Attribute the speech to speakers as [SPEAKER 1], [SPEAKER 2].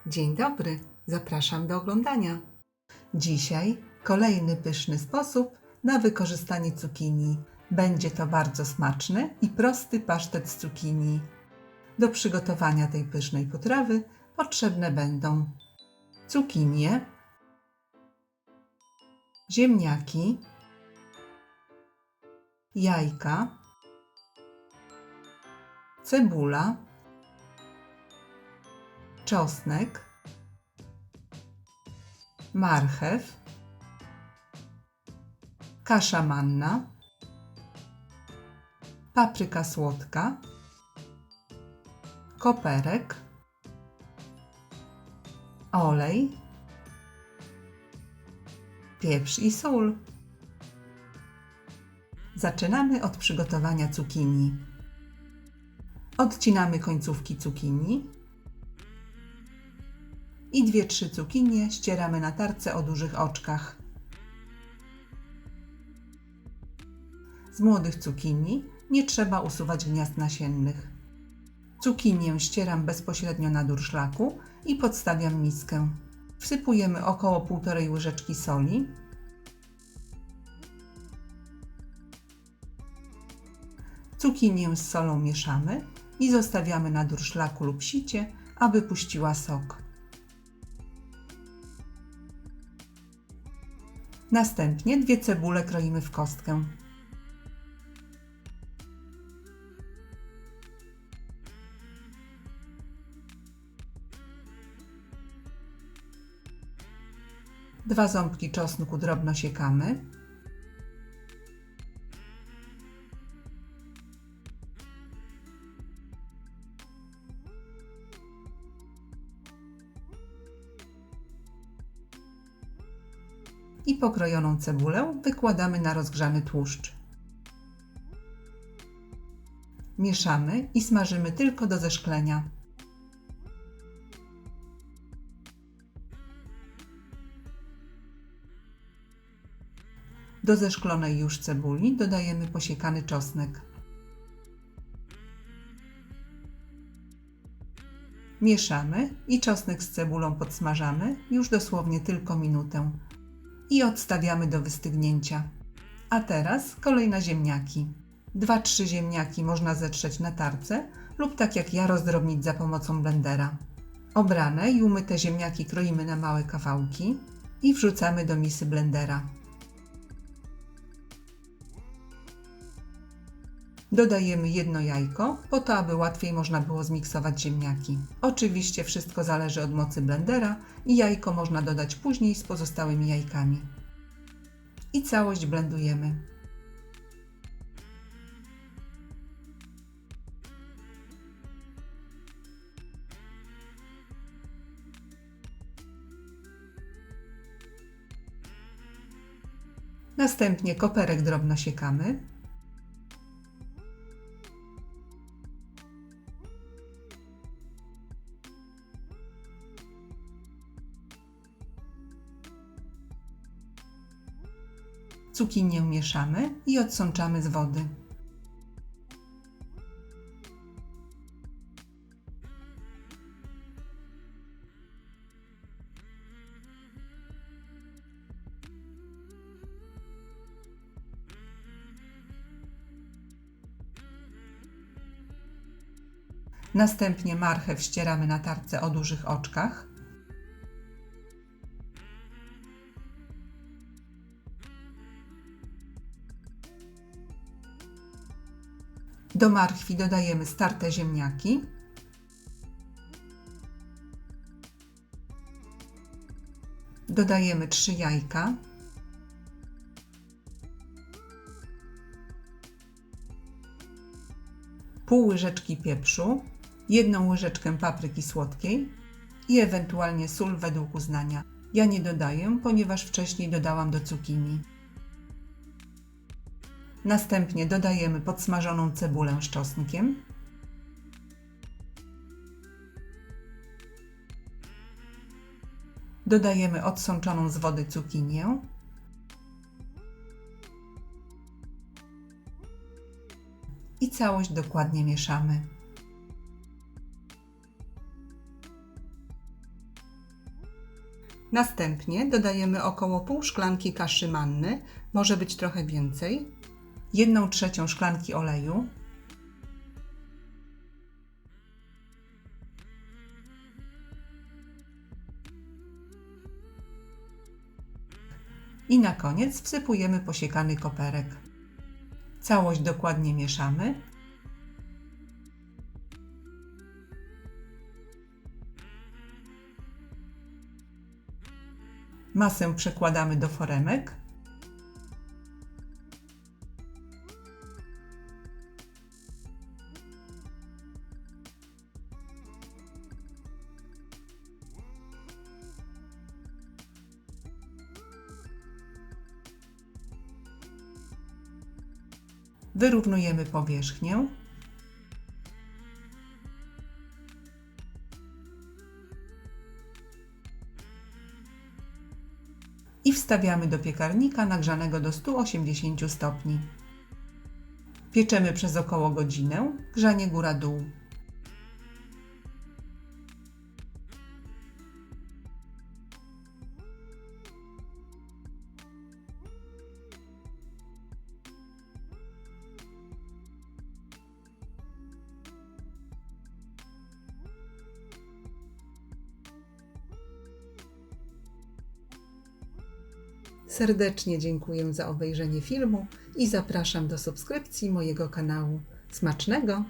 [SPEAKER 1] Dzień dobry, zapraszam do oglądania. Dzisiaj kolejny pyszny sposób na wykorzystanie cukinii. Będzie to bardzo smaczny i prosty pasztet z cukinii. Do przygotowania tej pysznej potrawy potrzebne będą cukinie, ziemniaki, jajka, cebula, czosnek, marchew, kasza manna, papryka słodka, koperek, olej, pieprz i sól. Zaczynamy od przygotowania cukinii. Odcinamy końcówki cukinii i 2-3 cukinie ścieramy na tarce o dużych oczkach. Z młodych cukinii nie trzeba usuwać gniazd nasiennych. Cukinię ścieram bezpośrednio na durszlaku i podstawiam miskę. Wsypujemy około 1,5 łyżeczki soli, cukinię z solą mieszamy i zostawiamy na durszlaku lub sicie, aby puściła sok. Następnie 2 cebule kroimy w kostkę. Dwa ząbki czosnku drobno siekamy. I pokrojoną cebulę wykładamy na rozgrzany tłuszcz. Mieszamy i smażymy tylko do zeszklenia. Do zeszklonej już cebuli dodajemy posiekany czosnek. Mieszamy i czosnek z cebulą podsmażamy już dosłownie tylko minutę i odstawiamy do wystygnięcia. A teraz kolej na ziemniaki. 2-3 ziemniaki można zetrzeć na tarce lub tak jak ja rozdrobnić za pomocą blendera. Obrane i umyte ziemniaki kroimy na małe kawałki i wrzucamy do misy blendera. Dodajemy 1 jajko, po to aby łatwiej można było zmiksować ziemniaki. Oczywiście wszystko zależy od mocy blendera i jajko można dodać później z pozostałymi jajkami. I całość blendujemy. Następnie koperek drobno siekamy. Cukinię mieszamy i odsączamy z wody. Następnie marchew ścieramy na tarce o dużych oczkach. Do marchwi dodajemy starte ziemniaki. Dodajemy 3 jajka. Pół łyżeczki pieprzu, 1 łyżeczkę papryki słodkiej i ewentualnie sól według uznania. Ja nie dodaję, ponieważ wcześniej dodałam do cukinii. Następnie dodajemy podsmażoną cebulę z czosnkiem. Dodajemy odsączoną z wody cukinię. I całość dokładnie mieszamy. Następnie dodajemy około pół szklanki kaszy manny, może być trochę więcej, 1/3 szklanki oleju, i na koniec wsypujemy posiekany koperek. Całość dokładnie mieszamy. Masę przekładamy do foremek. Wyrównujemy powierzchnię. I wstawiamy do piekarnika nagrzanego do 180 stopni. Pieczemy przez około godzinę, grzanie góra-dół. Serdecznie dziękuję za obejrzenie filmu i zapraszam do subskrypcji mojego kanału. Smacznego!